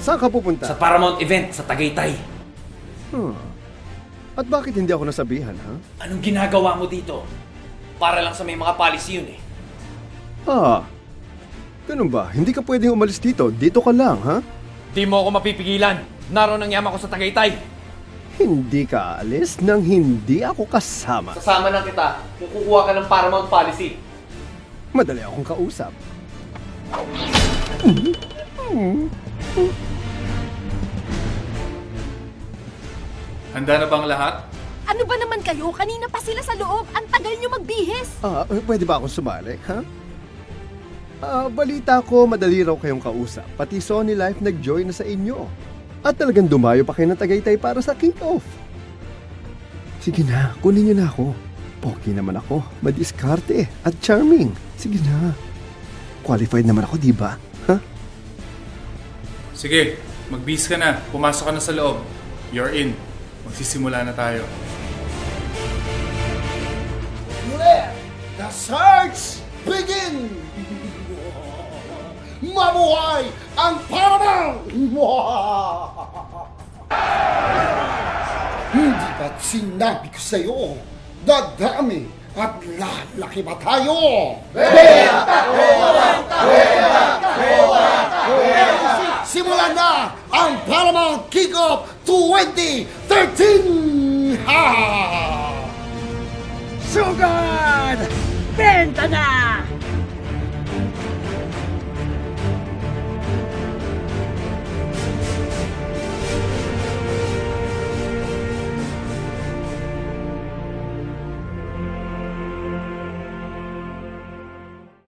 Saan ka pupunta? Sa Paramount event sa Tagaytay. At bakit hindi ako nasabihan, ha? Anong ginagawa mo dito? Para lang sa may mga policy yun eh. Ganun ba? Hindi ka pwedeng umalis dito. Dito ka lang, ha? Di mo ako mapipigilan. Naroon ang yaman ko sa Tagaytay. Hindi ka aalis nang hindi ako kasama. Sasama lang kita. Kukuha ka ng Paramount policy. Madali akong kausap. Handa na bang lahat? Ano ba naman kayo? Kanina pa sila sa loob. Ang tagal nyo magbihis. Pwede ba akong sumali, ha? Balita ko, madali raw kayong kausap. Pati Sony Life nag-join na sa inyo. At talagang dumayo pa kayo ng Tagaytay para sa kick-off. Sige na, kunin niyo na ako. Pogi naman ako, madiskarte at charming. Sige na. Qualified naman ako, di ba? Ha? Sige, magbihis ka na. Pumasok ka na sa loob. You're in. Magsisimula na tayo. Let the search begin! Mabuhay ang Paramount! Hindi ba't sinabi ko sa'yo, dadami at lalaki ba tayo? Simulan na ang Paramount Kickoff 2013! Sugod! Benta na!